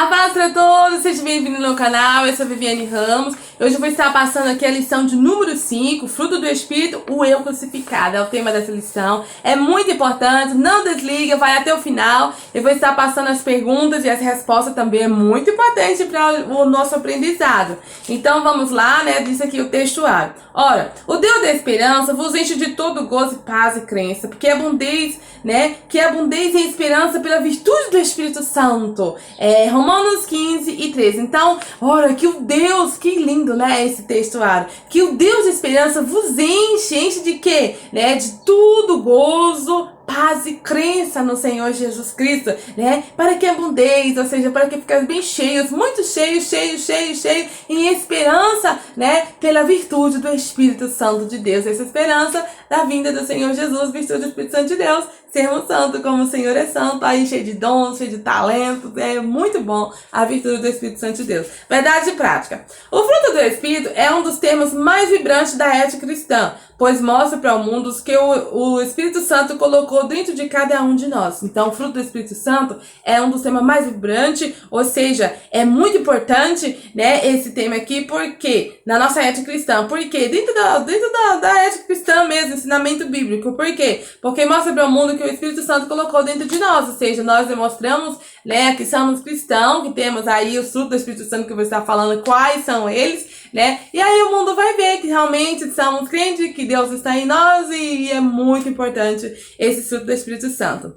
A paz para todos, seja bem-vindo no canal, eu sou a Viviane Ramos. Hoje eu vou estar passando aqui a lição de número 5, fruto do Espírito, o eu crucificado. É o tema dessa lição, é muito importante, não desliga, vai até o final. Eu vou estar passando as perguntas e as respostas também, é muito importante para o nosso aprendizado. Então vamos lá, né, diz aqui o textuário. Ora, o Deus da esperança vos enche de todo gozo, paz e crença, porque abundeis, né, que abundeis em esperança pela virtude do Espírito Santo. Romanos 15:13. Então, ora, que o Deus, que lindo, né, esse textuário, que o Deus de esperança vos enche de quê? Né, de tudo gozo, paz e crença no Senhor Jesus Cristo, né? Para que abundeis, ou seja, para que fiqueis bem cheios, muito cheios em esperança, né? Pela virtude do Espírito Santo de Deus. Essa esperança da vinda do Senhor Jesus, virtude do Espírito Santo de Deus, sermos santos como o Senhor é santo, aí cheio de dons, cheio de talentos, é muito bom a virtude do Espírito Santo de Deus. Verdade e prática. O fruto do Espírito é um dos termos mais vibrantes da ética cristã, pois mostra para o mundo que o Espírito Santo colocou dentro de cada um de nós. Então, o fruto do Espírito Santo é um dos temas mais vibrantes, ou seja, é muito importante, né, esse tema aqui, porque na nossa ética cristã, porque dentro da ética cristã mesmo, ensinamento bíblico, por quê? Porque mostra para o mundo que o Espírito Santo colocou dentro de nós, ou seja, nós demonstramos, né, que somos cristãos, que temos aí o fruto do Espírito Santo que eu vou estar falando, quais são eles, né, e aí o mundo vai ver que realmente somos crentes, que Deus está em nós e é muito importante esse fruto do Espírito Santo.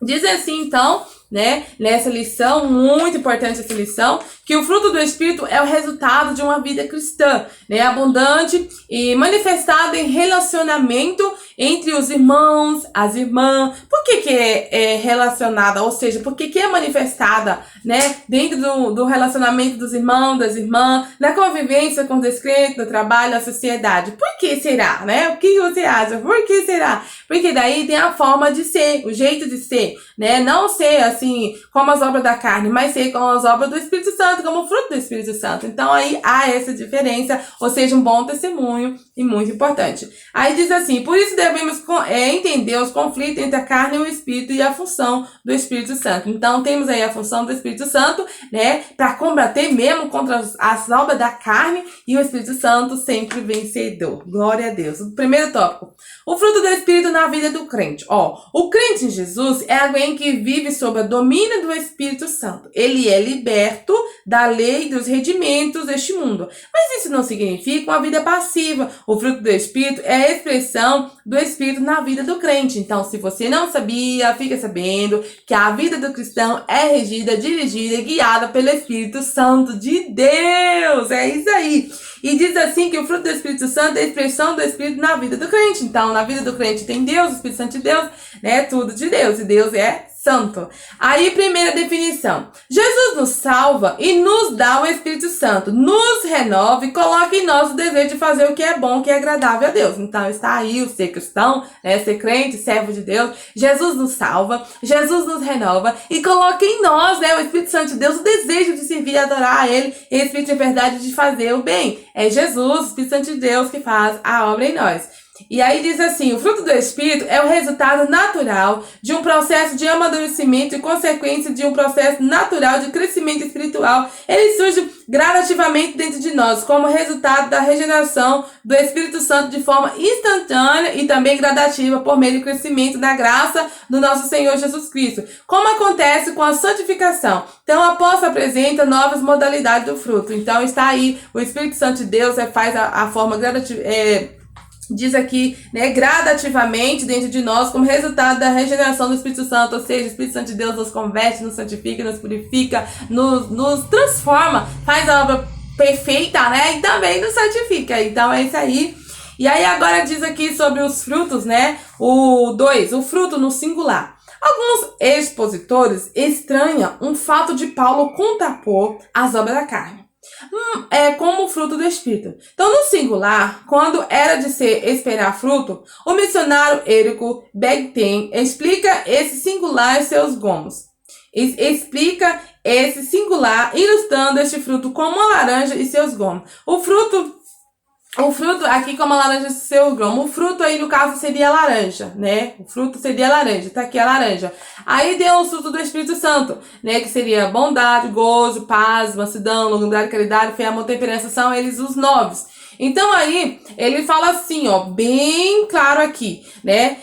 Diz assim, então, né, nessa lição, muito importante essa lição, que o fruto do Espírito é o resultado de uma vida cristã, né, abundante e manifestada em relacionamento entre os irmãos, as irmãs. Por que é relacionada? Ou seja, por que é manifestada, né, dentro do relacionamento dos irmãos, das irmãs, na convivência com os descrentes, no trabalho, na sociedade? Por que será, né? O que você acha? Por que será? Porque daí tem a forma de ser, o jeito de ser, né? Não ser assim como as obras da carne, mas ser como as obras do Espírito Santo, como o fruto do Espírito Santo. Então aí há essa diferença, ou seja, um bom testemunho e muito importante. Aí diz assim, por isso devemos entender os conflitos entre a carne e o Espírito e a função do Espírito Santo. Então temos aí a função do Espírito Santo, né, para combater mesmo contra as obras da carne, e o Espírito Santo sempre vencedor. Glória a Deus. O primeiro tópico, o fruto do Espírito na vida do crente. O crente em Jesus é alguém que vive sob o domínio do Espírito Santo. Ele é liberto da lei dos redimentos deste mundo. Mas isso não significa uma vida passiva. O fruto do Espírito é a expressão do Espírito na vida do crente. Então, se você não sabia, fica sabendo que a vida do cristão é regida, dirigida e guiada pelo Espírito Santo de Deus. É isso aí. E diz assim que o fruto do Espírito Santo é a expressão do Espírito na vida do crente. Então, na vida do crente tem Deus, o Espírito Santo de Deus, né? Tudo de Deus. E Deus é santo. Aí, primeira definição. Jesus nos salva e nos dá o Espírito Santo. Nos renova e coloca em nós o desejo de fazer o que é bom, o que é agradável a Deus. Então, está aí o ser cristão, né? Ser crente, servo de Deus. Jesus nos salva, Jesus nos renova e coloca em nós, né, o Espírito Santo de Deus, o desejo de servir e adorar a Ele, e o Espírito de verdade de fazer o bem. É Jesus, o Espírito Santo de Deus, que faz a obra em nós. E aí diz assim, o fruto do Espírito é o resultado natural de um processo de amadurecimento e consequência de um processo natural de crescimento espiritual. Ele surge gradativamente dentro de nós, como resultado da regeneração do Espírito Santo de forma instantânea e também gradativa por meio do crescimento da graça do nosso Senhor Jesus Cristo, como acontece com a santificação. Então, o apóstolo apresenta novas modalidades do fruto. Então, está aí, o Espírito Santo de Deus faz a forma gradativa, diz aqui, né, gradativamente dentro de nós, como resultado da regeneração do Espírito Santo, ou seja, o Espírito Santo de Deus nos converte, nos santifica, nos purifica, nos transforma, faz a obra perfeita, né, e também nos santifica. Então é isso aí. E aí agora diz aqui sobre os frutos, né, o fruto no singular. Alguns expositores estranham um fato de Paulo contrapor as obras da carne. É como o fruto do Espírito. Então, no singular, quando era de se esperar fruto, o missionário Érico Begten explica esse singular e seus gomos. Explica esse singular, ilustrando este fruto como uma laranja e seus gomos. O fruto O fruto, aqui como a laranja seu grão, o fruto aí no caso seria a laranja, né? O fruto seria a laranja, tá aqui a laranja. Aí deu o fruto do Espírito Santo, né? Que seria bondade, gozo, paz, mansidão, longanimidade, caridade, fé, amor, temperança, são eles os 9. Então aí, ele fala assim, ó, bem claro aqui, né?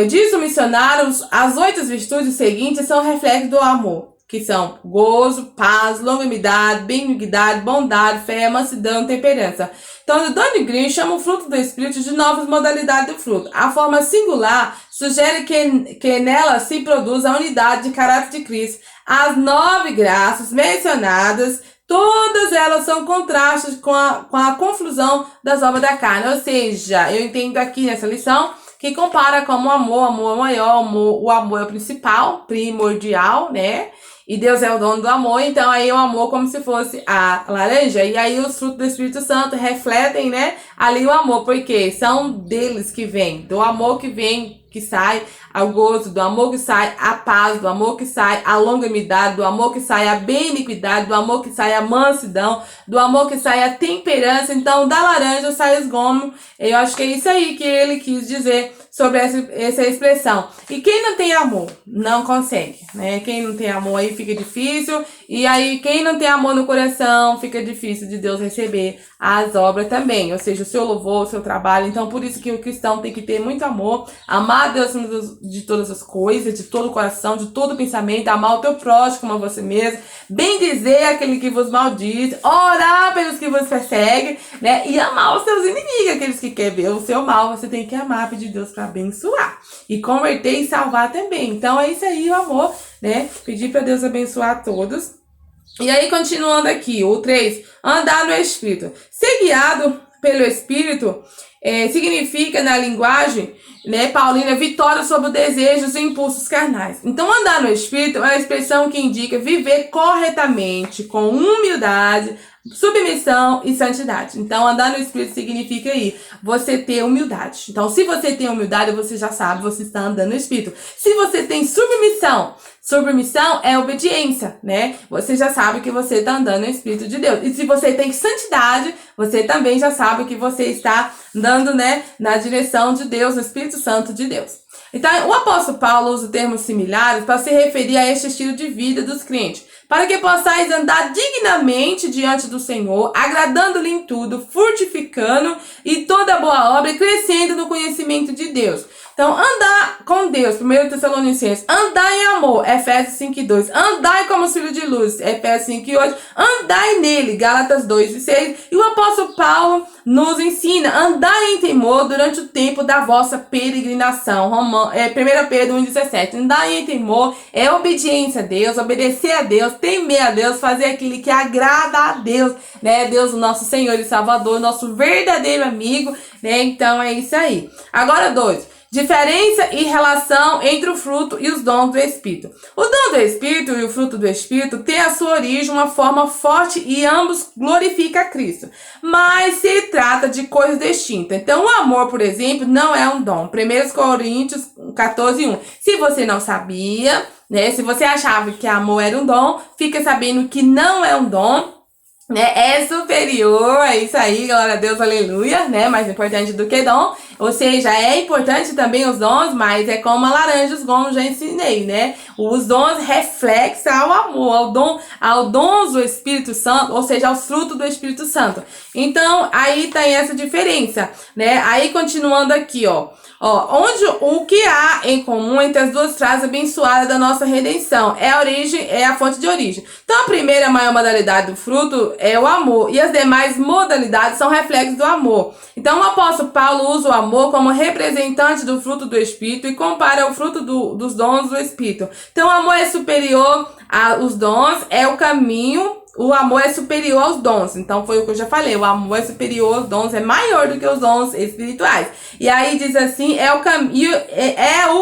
Diz o missionário, as 8 virtudes seguintes são reflexos do amor, que são gozo, paz, longanimidade, benignidade, bondade, fé, mansidão, temperança. Então, o Donnie Green chama o fruto do Espírito de novas modalidades do fruto. A forma singular sugere que nela se produz a unidade de caráter de Cristo. As 9 graças mencionadas, todas elas são contrastes com a confusão das obras da carne. Ou seja, eu entendo aqui nessa lição que compara como o amor é maior, o amor é o principal, primordial, né? E Deus é o dono do amor, então aí o amor como se fosse a laranja, e aí os frutos do Espírito Santo refletem, né, ali o amor, porque são deles que vem, do amor que vem, que sai ao gozo, do amor que sai a paz, do amor que sai a longanimidade, do amor que sai a benignidade, do amor que sai a mansidão, do amor que sai a temperança. Então da laranja sai os gomos. Eu acho que é isso aí que ele quis dizer sobre essa expressão. E quem não tem amor, não consegue, né? Quem não tem amor aí fica difícil. E aí, quem não tem amor no coração, fica difícil de Deus receber as obras também. Ou seja, o seu louvor, o seu trabalho. Então, por isso que o cristão tem que ter muito amor. Amar Deus de todas as coisas, de todo o coração, de todo o pensamento. Amar o teu próximo como a você mesmo. Bem dizer aquele que vos maldiz. Orar pelos que vos perseguem, né? E amar os seus inimigos, aqueles que querem ver o seu mal. Você tem que amar, pedir Deus para abençoar. E converter e salvar também. Então, é isso aí, o amor, né? Pedir para Deus abençoar todos. E aí, continuando aqui, o 3, andar no Espírito. Ser guiado pelo Espírito significa, na linguagem, né, paulina, vitória sobre os desejos e impulsos carnais. Então, andar no Espírito é uma expressão que indica viver corretamente, com humildade, submissão e santidade. Então, andar no Espírito significa aí, você ter humildade. Então, se você tem humildade, você já sabe, você está andando no Espírito. Se você tem submissão é obediência, né? Você já sabe que você está andando no Espírito de Deus. E se você tem santidade, você também já sabe que você está andando, né, na direção de Deus, no Espírito Santo de Deus. Então, o apóstolo Paulo usa termos similares para se referir a este estilo de vida dos crentes, para que possais andar dignamente diante do Senhor, agradando-lhe em tudo, frutificando em toda boa obra e crescendo no conhecimento de Deus. Então, andar com Deus, 1 Tessalonicenses, andar em amor, Efésios 5:2, andai como filho de luz, Efésios 5:8, andai nele, Gálatas 2:6, e o apóstolo Paulo nos ensina, andar em temor durante o tempo da vossa peregrinação, 1 Pedro 1:17, andar em temor é obediência a Deus, obedecer a Deus, temer a Deus, fazer aquilo que agrada a Deus, né, Deus, o nosso Senhor e Salvador, nosso verdadeiro amigo, né, então é isso aí. Agora 2. Diferença e relação entre o fruto e os dons do Espírito. O dom do Espírito e o fruto do Espírito têm a sua origem uma forma forte e ambos glorificam a Cristo. Mas se trata de coisas distintas. Então, o amor, por exemplo, não é um dom. 1 Coríntios 14:1. Se você não sabia, né? Se você achava que amor era um dom, fica sabendo que não é um dom. Né, é superior, é isso aí, glória a Deus, aleluia, né, mais importante do que dom, ou seja, é importante também os dons, mas é como a laranja, os dons já ensinei, né, os dons reflexam ao amor, ao dons do Espírito Santo, ou seja, aos frutos do Espírito Santo. Então, aí tem essa diferença, né, aí continuando aqui, onde o que há em comum entre as duas frases abençoadas da nossa redenção é a origem, é a fonte de origem. Então, a primeira maior modalidade do fruto é o amor, e as demais modalidades são reflexos do amor. Então, o apóstolo Paulo usa o amor como representante do fruto do Espírito e compara o fruto dos dons do Espírito. Então, o amor é superior aos dons, é o caminho. O amor é superior aos dons. Então, foi o que eu já falei. O amor é superior aos dons, é maior do que os dons espirituais. E aí diz assim, é o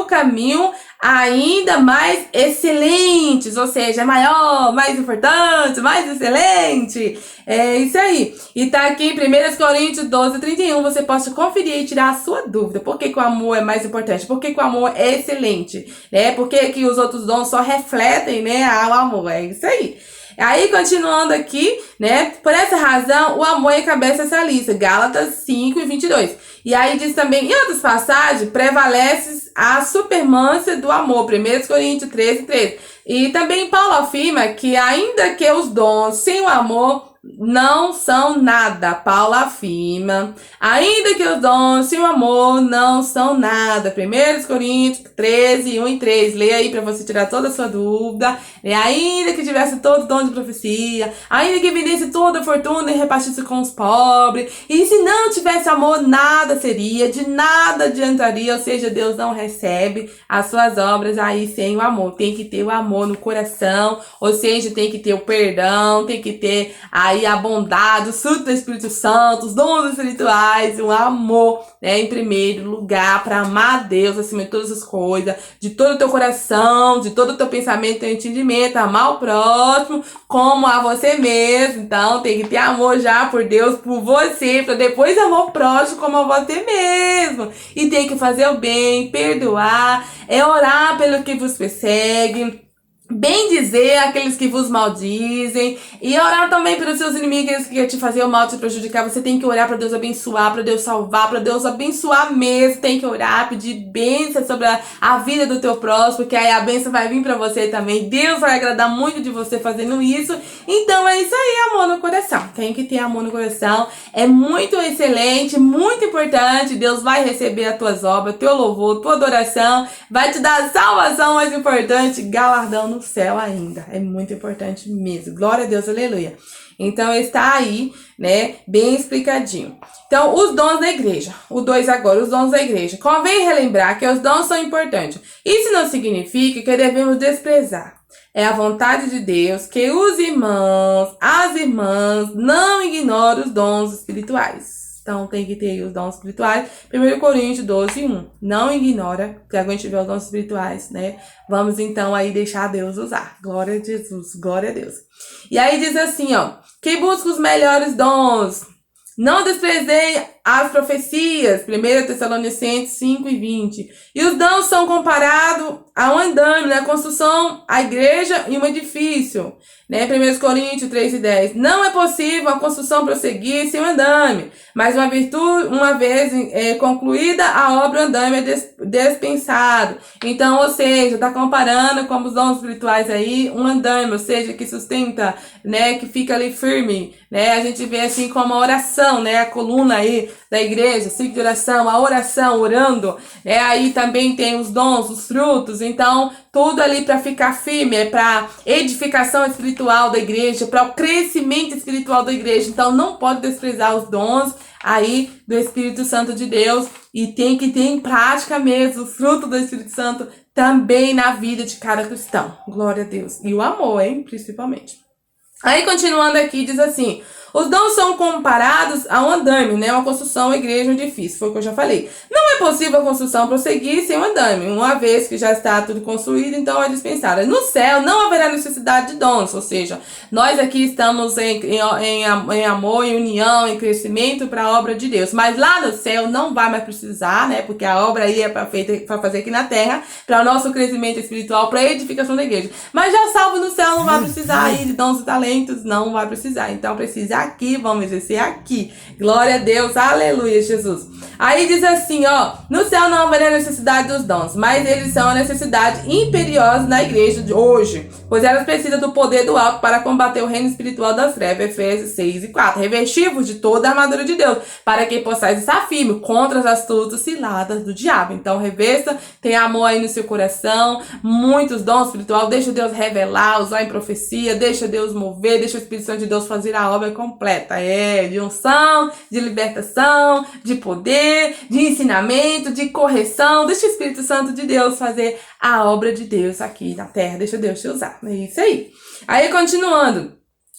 caminho ainda mais excelentes, ou seja, é maior, mais importante, mais excelente. É isso aí. E tá aqui em 1 Coríntios 12:31, você pode conferir e tirar a sua dúvida. Por que o amor é mais importante? Por que o amor é excelente? Né? Por que os outros dons só refletem, né, o amor? É isso aí. Aí, continuando aqui, né? Por essa razão, o amor encabeça essa lista. Gálatas 5:22. E aí diz também, em outras passagens, prevalece a supermância do amor. 1 Coríntios 13:13. E também Paulo afirma que ainda que os dons sem o amor não são nada. Paulo afirma, ainda que os dons sem o amor não são nada. 1 Coríntios 13:1-3. Leia aí para você tirar toda a sua dúvida. Ainda que tivesse todo o dom de profecia, ainda que vendesse toda a fortuna e repartisse com os pobres, e se não tivesse amor, nada seria, de nada adiantaria. Ou seja, Deus não recebe as suas obras aí sem o amor. Tem que ter o amor no coração, ou seja, tem que ter o perdão, tem que ter aí a bondade, o fruto do Espírito Santo, os dons espirituais, o amor, né, em primeiro lugar, para amar a Deus acima de todas as coisas, de todo o teu coração, de todo o teu pensamento, teu entendimento, amar o próximo como a você mesmo. Então tem que ter amor já por Deus, por você, para depois amar o próximo como a você mesmo. E tem que fazer o bem, perdoar, orar pelo que vos persegue, bem dizer aqueles que vos maldizem, e orar também pelos seus inimigos que querem te fazer o mal, te prejudicar. Você tem que orar para Deus abençoar, para Deus salvar, para Deus abençoar mesmo. Tem que orar, pedir bênção sobre a vida do teu próximo, porque aí a bênção vai vir para você também. Deus vai agradar muito de você fazendo isso. Então é isso aí, amor no coração. Tem que ter amor no coração. É muito excelente, muito importante. Deus vai receber as tuas obras, teu louvor, tua adoração, vai te dar a salvação mais importante, galardão no céu ainda. É muito importante mesmo. Glória a Deus, aleluia. Então está aí, né, bem explicadinho. Então, os dons da igreja. O 2 agora, os dons da igreja. Convém relembrar que os dons são importantes. Isso não significa que devemos desprezar. É a vontade de Deus que os irmãos, as irmãs, não ignorem os dons espirituais. Então, tem que ter os dons espirituais. 1 Coríntios 12:1. Não ignora, que agora a gente vê os dons espirituais, né? Vamos, então, aí deixar Deus usar. Glória a Jesus, glória a Deus. E aí diz assim, ó. Quem busca os melhores dons, não desprezei as profecias. 1 Tessalonicenses 5:20. E os dons são comparados a um andame, né? A construção, a igreja e um edifício. Né? 1 Coríntios 3:10. Não é possível a construção prosseguir sem um andame, mas uma vez concluída a obra, o andame é dispensado. Então, ou seja, tá comparando como os dons espirituais aí, um andame, ou seja, que sustenta, né, que fica ali firme, né? A gente vê assim como a oração, né, a coluna aí da igreja, ciclo de oração, a oração, orando, né? Aí também tem os dons, os frutos. Então, tudo ali para ficar firme, é para edificação espiritual da igreja, para o crescimento espiritual da igreja. Então, não pode desprezar os dons aí do Espírito Santo de Deus, e tem que ter em prática mesmo o fruto do Espírito Santo também na vida de cada cristão. Glória a Deus. E o amor, hein? Principalmente. Aí, continuando aqui, diz assim: os dons são comparados a um andame, né? Uma construção, uma igreja, um edifício. Foi o que eu já falei. Não é possível a construção prosseguir sem um andame. Uma vez que já está tudo construído, então é dispensada. No céu não haverá necessidade de dons. Ou seja, nós aqui estamos em amor, em união, em crescimento para a obra de Deus. Mas lá no céu não vai mais precisar, né? Porque a obra aí é para fazer aqui na terra, para o nosso crescimento espiritual, para a edificação da igreja. Mas já salvo no céu, não vai precisar aí de dons e talentos, não vai precisar. Então precisa aqui, vamos exercer aqui. Glória a Deus, aleluia, Jesus. Aí diz assim, ó: no céu não haverá necessidade dos dons, mas eles são a necessidade imperiosa na igreja de hoje, pois elas precisam do poder do alto para combater o reino espiritual das trevas. Efésios 6:4. Revestivos de toda a armadura de Deus, para que possais estar firme contra as astutas ciladas do diabo. Então revesta, tem amor aí no seu coração, muitos dons espirituais, deixa Deus revelar, usar em profecia, deixa Deus mover, deixa o Espírito Santo de Deus fazer a obra completa, de unção, de libertação, de poder, de ensinamento, de correção. Deixa o Espírito Santo de Deus fazer a obra de Deus aqui na terra, deixa Deus te usar, é isso aí. Aí continuando,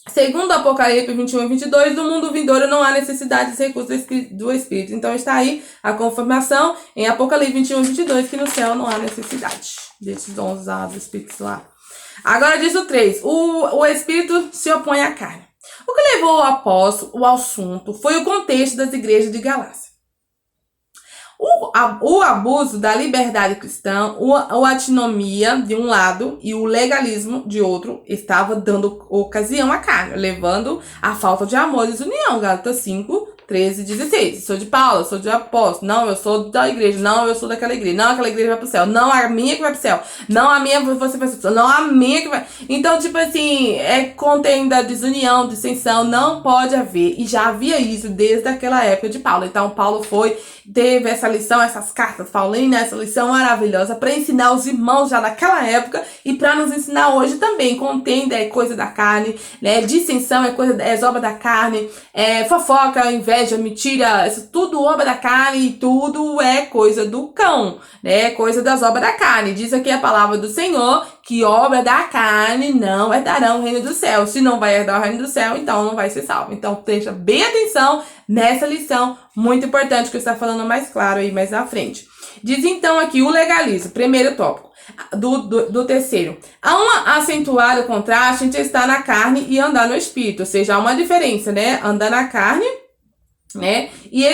segundo Apocalipse 21:22, do mundo vindouro não há necessidade de recursos do Espírito. Então está aí a confirmação em Apocalipse 21:22, que no céu não há necessidade desses dons usados, Espíritos lá. Agora diz o 3, o Espírito se opõe à carne. O que levou o apóstolo ao assunto foi o contexto das igrejas de Galácia. O abuso da liberdade cristã, a antinomia de um lado e o legalismo de outro estava dando ocasião à carne, levando à falta de amor e desunião. Gálatas 5, 13 e 16. Sou de Paulo, sou de apóstolo. Não, eu sou da igreja. Não, eu sou daquela igreja. Não, aquela igreja vai pro céu. Não, a minha que vai pro céu. Não, a minha você vai pro céu. Não, a minha que vai. Então, tipo assim, contenda, desunião, dissensão, não pode haver. E já havia isso desde aquela época de Paulo. Então, Paulo teve essa lição, essas cartas paulinas, essa lição maravilhosa para ensinar os irmãos já naquela época e para nos ensinar hoje também. Contenda é coisa da carne, né? Dissensão é obra da carne, fofoca, inveja, mentira, isso tudo obra da carne e tudo é coisa do cão, né? Coisa das obras da carne. Diz aqui a palavra do Senhor que obra da carne não herdarão o reino do céu. Se não vai herdar o reino do céu, então não vai ser salvo. Então, presta bem atenção nessa lição, muito importante, que eu estou falando mais claro aí mais na frente. Diz então aqui o legalismo, primeiro tópico. Do terceiro. Há um acentuado contraste entre estar na carne e andar no espírito. Ou seja, há uma diferença, né? Andar na carne, né? E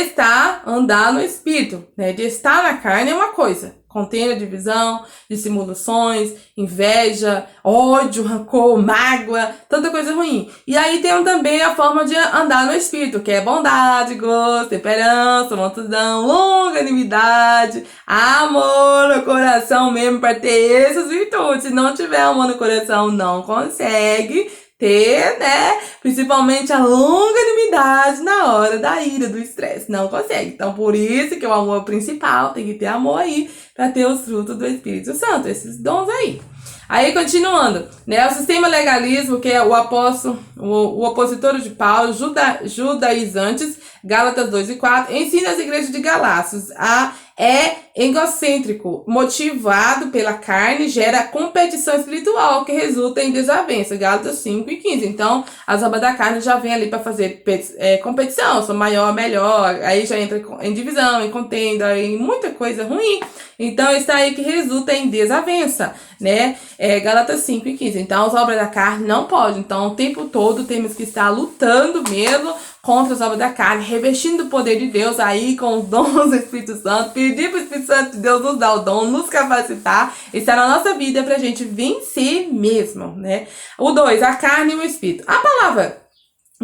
andar no espírito, né? De estar na carne é uma coisa. Contenda, divisão, dissimulações, inveja, ódio, rancor, mágoa, tanta coisa ruim. E aí tem também a forma de andar no espírito, que é bondade, gosto, temperança, mansidão, longanimidade, amor no coração mesmo, para ter essas virtudes. Se não tiver amor no coração, não consegue ter, né, principalmente a longanimidade na hora da ira, do estresse. Não consegue. Então, por isso que o amor principal tem que ter amor aí, para ter os frutos do Espírito Santo, esses dons aí. Aí, continuando, né, o sistema legalismo, que é o opositor de Paulo, judaizantes, Gálatas 2 e 4, ensina as igrejas de Galácios egocêntrico, motivado pela carne, gera competição espiritual, que resulta em desavença, Gálatas 5 e 15. Então, as obras da carne já vem ali para fazer competição, sou maior, melhor, aí já entra em divisão, em contenda, em muita coisa ruim. Então, isso aí que resulta em desavença, né? Gálatas 5 e 15. Então, as obras da carne não podem. Então, o tempo todo temos que estar lutando mesmo contra as obras da carne, revestindo o poder de Deus aí com os dons do Espírito Santo, pedir para o Espírito Santo de Deus nos dar o dom, nos capacitar, estar na nossa vida pra gente vencer mesmo, né? O 2, a carne e o Espírito. A palavra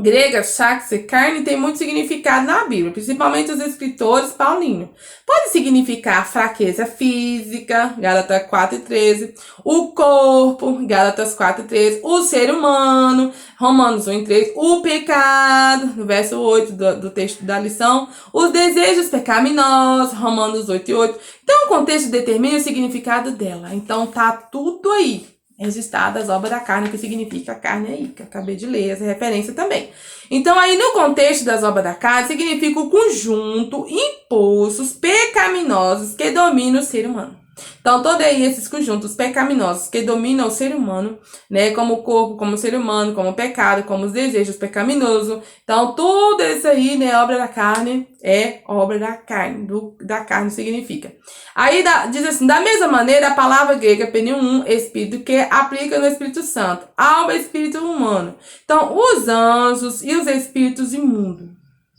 grega, shaxe, carne, tem muito significado na Bíblia, principalmente os escritores paulinos. Pode significar fraqueza física, Gálatas 4 e 13, o corpo, Gálatas 4 e 13, o ser humano, Romanos 1 e 3, o pecado, no verso 8 do texto da lição, os desejos pecaminosos, Romanos 8 e 8. Então, o contexto determina o significado dela. Então, tá tudo aí registrado as obras da carne, que significa a carne aí, que eu acabei de ler, essa referência também. Então, aí no contexto das obras da carne, significa o conjunto, impulsos pecaminosos que dominam o ser humano. Então, todos aí esses conjuntos pecaminosos que dominam o ser humano, né, como o corpo, como o ser humano, como o pecado, como os desejos pecaminosos. Então, tudo isso aí, né, obra da carne, é obra da carne, da carne significa. Aí diz assim, da mesma maneira, a palavra grega pneum, espírito, que aplica no Espírito Santo, ao espírito humano. Então, os anjos e os espíritos imundos.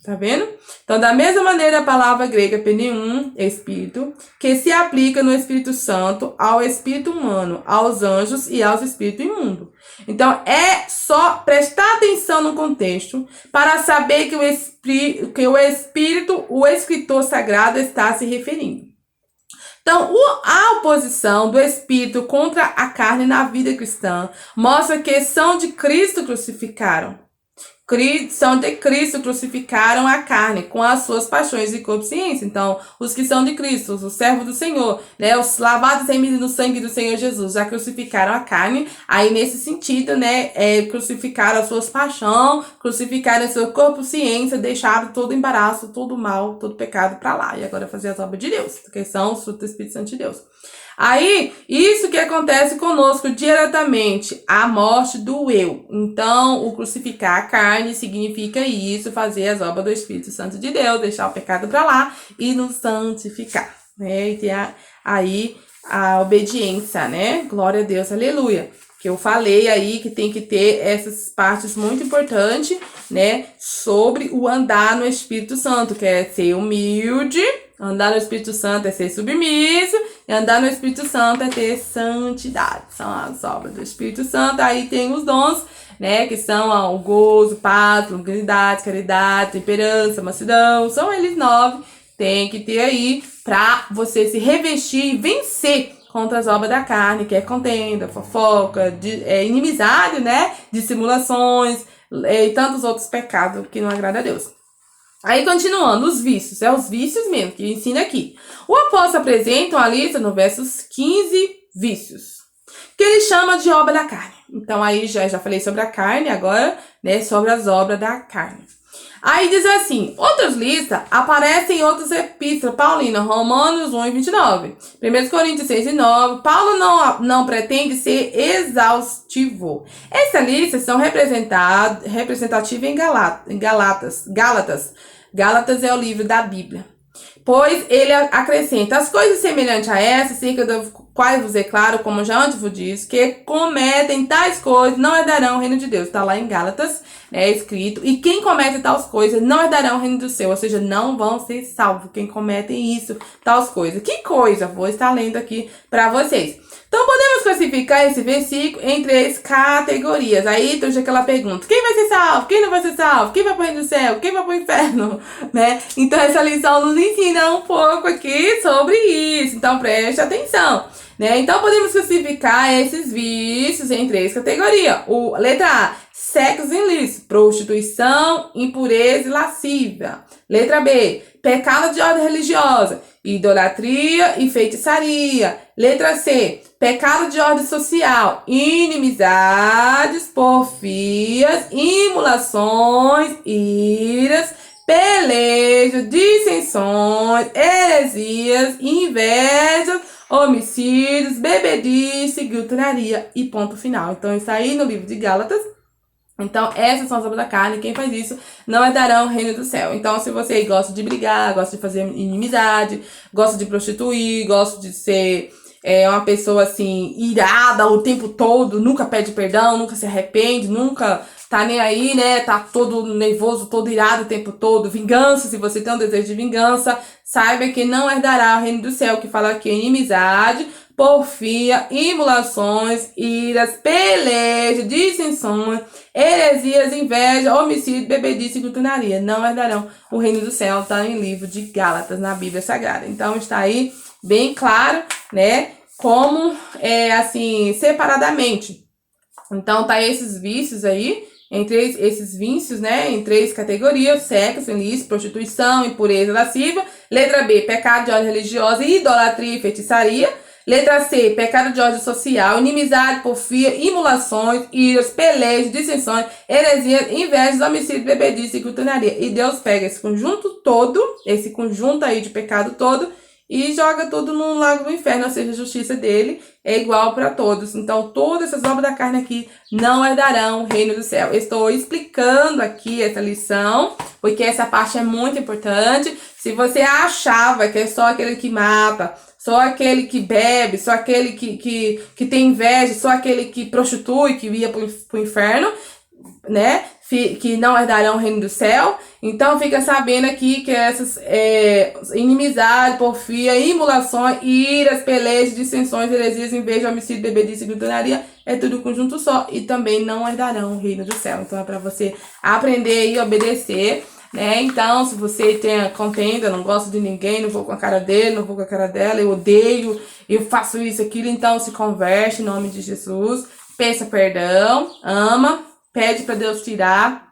Tá vendo? Então, da mesma maneira, a palavra grega pneum, espírito, que se aplica no Espírito Santo, ao espírito humano, aos anjos e aos espíritos imundos. Então, é só prestar atenção no contexto para saber que o escritor sagrado está se referindo. Então, a oposição do espírito contra a carne na vida cristã mostra que são de Cristo crucificaram. São de Cristo crucificaram a carne com as suas paixões e consciência. Então, os que são de Cristo, os servos do Senhor, né, os lavados remidos no sangue do Senhor Jesus, já crucificaram a carne. Aí, nesse sentido, né, crucificaram as suas paixões, crucificaram a sua consciência, deixaram todo embaraço, todo mal, todo pecado para lá. E agora fazer as obras de Deus, que são os frutos do Espírito Santo de Deus. Aí, isso que acontece conosco diretamente, a morte do eu. Então, o crucificar a carne significa isso, fazer as obras do Espírito Santo de Deus, deixar o pecado para lá e nos santificar, né? E ter aí a obediência, né? Glória a Deus, aleluia. Que eu falei aí que tem que ter essas partes muito importantes, né? Sobre o andar no Espírito Santo, que é ser humilde, andar no Espírito Santo é ser submisso, e andar no Espírito Santo é ter santidade. São as obras do Espírito Santo. Aí tem os dons, né? Que são o gozo, paz, longanimidade, caridade, temperança, mansidão. São eles 9. Tem que ter aí pra você se revestir e vencer contra as obras da carne, que é contenda, fofoca, inimizade, né? Dissimulações e tantos outros pecados que não agradam a Deus. Aí, continuando, os vícios. É os vícios mesmo, que ensina aqui. O apóstolo apresenta uma lista no versos 15 vícios, que ele chama de obra da carne. Então, aí já falei sobre a carne, agora, né, sobre as obras da carne. Aí diz assim, outras listas aparecem em outras epístolas paulinas, Romanos 1 e 29, 1 Coríntios 6 e 9, Paulo não pretende ser exaustivo. Essas listas são representativas em Gálatas. Gálatas é o livro da Bíblia. Pois ele acrescenta as coisas semelhantes a essas, acerca das quais vos declaro, como já antes vos disse, que cometem tais coisas não herdarão o reino de Deus. Está lá em Gálatas, né, escrito. E quem comete tais coisas não herdarão o reino do céu. Ou seja, não vão ser salvos quem cometem isso, tais coisas. Que coisa? Vou estar lendo aqui para vocês. Então, podemos classificar esse versículo em 3 categorias. Aí surge aquela pergunta: quem vai ser salvo? Quem não vai ser salvo? Quem vai para o reino do céu? Quem vai para o inferno? Né? Então, essa lição nos ensina um pouco aqui sobre isso. Então, preste atenção. Né? Então, podemos classificar esses vícios em 3 categorias. Letra A, sexo ilícito, prostituição, impureza e lascívia. Letra B, pecado de ordem religiosa, idolatria e feitiçaria. Letra C, pecado de ordem social, inimizades, porfias, imulações, iras, pelejas, dissensões, heresias, invejas, homicídios, bebedice, glutonaria e ponto final. Então, isso aí no livro de Gálatas. Então, essas são as obras da carne. Quem faz isso não herdarão o reino do céu. Então, se você gosta de brigar, gosta de fazer inimizade, gosta de prostituir, gosta de ser uma pessoa assim, irada o tempo todo, nunca pede perdão, nunca se arrepende, nunca tá nem aí, né? Tá todo nervoso, todo irado o tempo todo. Vingança, se você tem um desejo de vingança, saiba que não herdará o reino do céu, que fala aqui inimizade, porfia, imulações, iras, pelejas, dissensões, heresias, inveja, homicídio, bebedice e glutonaria. Não herdarão o reino do céu, tá em livro de Gálatas, na Bíblia Sagrada. Então, está aí bem claro, né? Como, assim, separadamente. Então, tá esses vícios aí, entre esses vícios, né, em 3 categorias: sexo ilícito, prostituição, impureza, lascívia. Letra B, pecado de ordem religiosa, idolatria e feitiçaria. Letra C, pecado de ordem social, inimizade, porfia, imulações, iras, pelejas, dissensões, heresias, invejas, homicídio, bebedice e glutonaria. E Deus pega esse conjunto todo, esse conjunto aí de pecado todo, e joga tudo no lago do inferno, ou seja, a justiça dele é igual para todos. Então, todas essas obras da carne aqui não herdarão o reino do céu. Estou explicando aqui essa lição, porque essa parte é muito importante. Se você achava que é só aquele que mata, só aquele que bebe, só aquele que tem inveja, só aquele que prostitui, que ia pro inferno, né? Que não herdarão o reino do céu. Então, fica sabendo aqui que essas inimizade, porfia, imulações, iras, pelejas, dissensões, heresias, inveja, homicídio, bebedice e glutonaria é tudo conjunto só, e também não herdarão o reino do céu. Então, é para você aprender e obedecer, né? Então, se você tem contenda, não gosta de ninguém, não vou com a cara dele, não vou com a cara dela, eu odeio, eu faço isso, aquilo, então se converte em nome de Jesus, peça perdão, ama, pede para Deus tirar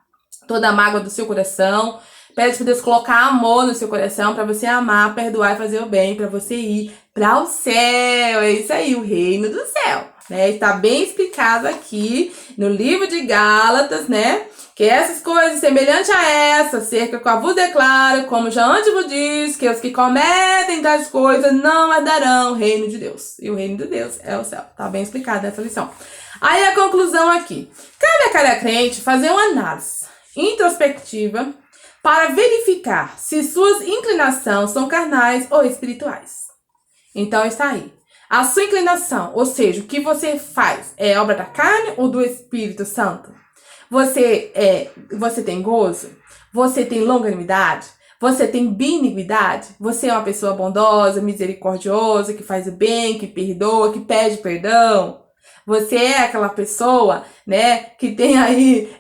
toda a mágoa do seu coração, pede para Deus colocar amor no seu coração, para você amar, perdoar e fazer o bem, para você ir para o céu. É isso aí, o reino do céu, né? Está bem explicado aqui no livro de Gálatas, né? Que essas coisas semelhantes a essa, cerca qual vos declaro, como já antes vos disse, que os que cometem tais coisas não herdarão o reino de Deus. E o reino de Deus é o céu. Tá bem explicada essa lição. Aí a conclusão aqui. Cabe a cada crente fazer uma análise introspectiva para verificar se suas inclinações são carnais ou espirituais. Então está aí. A sua inclinação, ou seja, o que você faz, é obra da carne ou do Espírito Santo? Você tem gozo? Você tem longanimidade? Você tem benignidade? Você é uma pessoa bondosa, misericordiosa, que faz o bem, que perdoa, que pede perdão? Você é aquela pessoa, né, que tem aí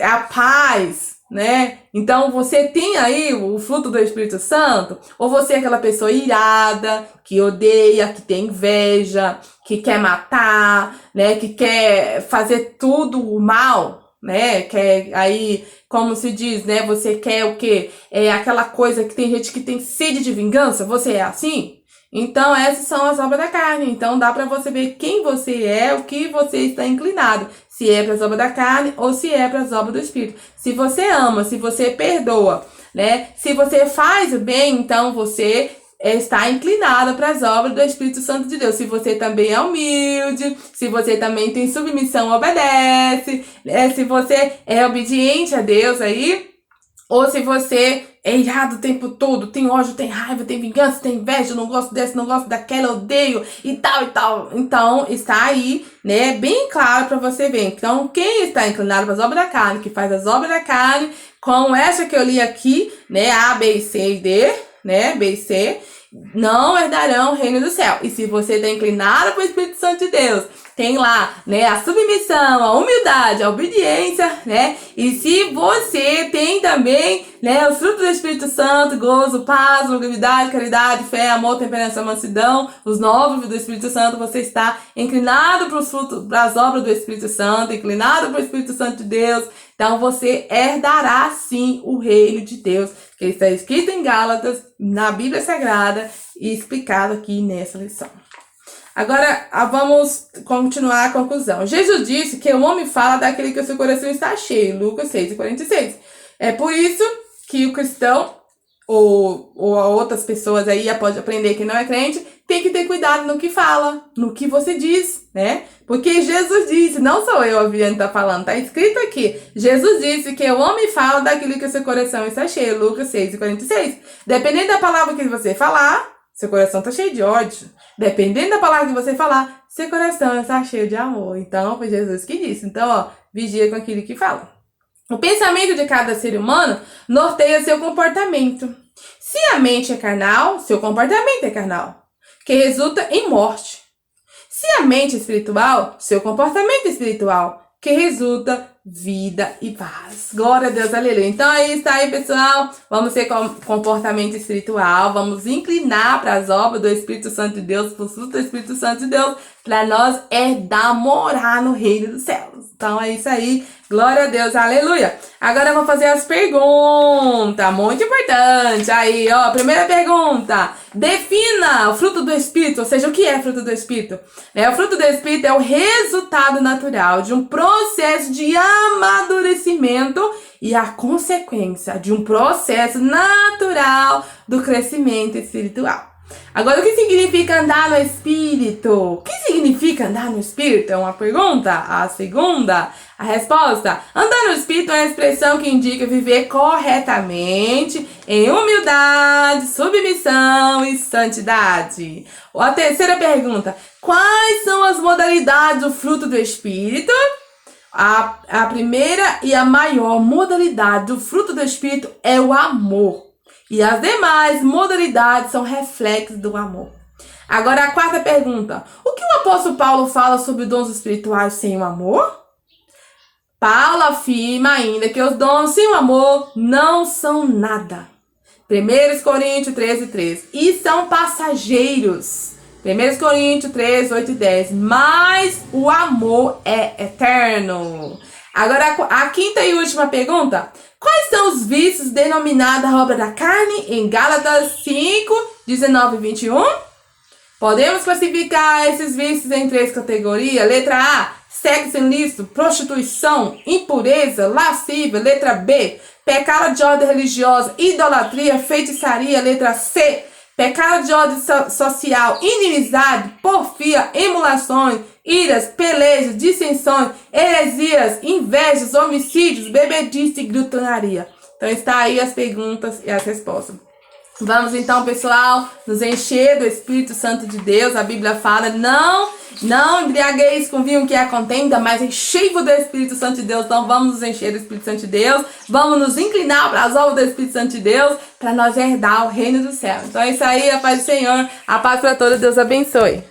a paz, né? Então você tem aí o fruto do Espírito Santo? Ou você é aquela pessoa irada, que odeia, que tem inveja, que quer matar, né, que quer fazer tudo o mal, né? Quer aí, como se diz, né? Você quer o quê? É aquela coisa que tem gente que tem sede de vingança. Você é assim? Então, essas são as obras da carne. Então, dá para você ver quem você é, o que você está inclinado. Se é para as obras da carne ou se é para as obras do Espírito. Se você ama, se você perdoa, né? Se você faz o bem, então você está inclinado para as obras do Espírito Santo de Deus. Se você também é humilde, se você também tem submissão, obedece, se você é obediente a Deus aí, ou se você é irado o tempo todo, tem ódio, tem raiva, tem vingança, tem inveja, não gosto dessa, não gosto daquela, odeio e tal e tal. Então, está aí, né, bem claro para você ver. Então, quem está inclinado para as obras da carne, que faz as obras da carne, como essa que eu li aqui, né, A, B, C e D, né, B e C, não herdarão o reino do céu. E se você está inclinado para o Espírito Santo de Deus, tem lá, né, a submissão, a humildade, a obediência, né? E se você tem também, né, os frutos do Espírito Santo, gozo, paz, longanimidade, caridade, fé, amor, temperança, mansidão, os 9 do Espírito Santo, você está inclinado para os frutos, para as obras do Espírito Santo, inclinado para o Espírito Santo de Deus. Então você herdará sim o reino de Deus, que está escrito em Gálatas, na Bíblia Sagrada e explicado aqui nessa lição. Agora, vamos continuar a conclusão. Jesus disse que o homem fala daquele que o seu coração está cheio. Lucas 6:46. É por isso que o cristão, ou outras pessoas aí, pode aprender que não é crente, tem que ter cuidado no que fala, no que você diz, né? Porque Jesus disse, não sou eu, a Viviane tá falando, tá escrito aqui. Jesus disse que o homem fala daquilo que o seu coração está cheio. Lucas 6:46. Dependendo da palavra que você falar, seu coração tá cheio de ódio. Dependendo da palavra que você falar, seu coração está cheio de amor. Então, foi Jesus que disse. Então, ó, vigia com aquilo que fala. O pensamento de cada ser humano norteia seu comportamento. Se a mente é carnal, seu comportamento é carnal, que resulta em morte. Se a mente é espiritual, seu comportamento é espiritual, que resulta vida e paz. Glória a Deus, aleluia. Então aí está aí, pessoal. Vamos ter comportamento espiritual. Vamos inclinar para as obras do Espírito Santo de Deus, para o fruto do Espírito Santo de Deus, para nós morar no reino dos céus. Então é isso aí. Glória a Deus, aleluia. Agora eu vou fazer as perguntas, muito importante. Aí, ó, primeira pergunta. Defina o fruto do Espírito, ou seja, o que é fruto do Espírito? O fruto do Espírito é o resultado natural de um processo de amadurecimento e a consequência de um processo natural do crescimento espiritual. Agora, o que significa andar no Espírito? O que significa andar no Espírito? É uma pergunta. A segunda, a resposta. Andar no Espírito é uma expressão que indica viver corretamente, em humildade, submissão e santidade. A terceira pergunta. Quais são as modalidades do fruto do Espírito? A primeira e a maior modalidade do fruto do Espírito é o amor. E as demais modalidades são reflexos do amor. Agora a quarta pergunta. O que o apóstolo Paulo fala sobre dons espirituais sem o amor? Paulo afirma ainda que os dons sem o amor não são nada. 1 Coríntios 13:3. E são passageiros. 1 Coríntios 13, 8 e 10. Mas o amor é eterno. Agora a quinta e última pergunta. Quais são os vícios denominados obra da carne em Gálatas 5, 19 e 21? Podemos classificar esses vícios em 3 categorias. Letra A, sexo ilícito, prostituição, impureza, lascívia. Letra B, pecado de ordem religiosa, idolatria, feitiçaria. Letra C, pecado de ordem social, inimizade, porfia, emulações, iras, pelejas, dissensões, heresias, invejas, homicídios, bebedice e glutonaria. Então está aí as perguntas e as respostas. Vamos então, pessoal, nos encher do Espírito Santo de Deus. A Bíblia fala, não embriagueis com vinho que é a contenda, mas enchei-vos do Espírito Santo de Deus. Então vamos nos encher do Espírito Santo de Deus. Vamos nos inclinar para as obras do Espírito Santo de Deus, para nós herdar o reino do céu. Então é isso aí, a paz do Senhor. A paz para todos. Deus abençoe.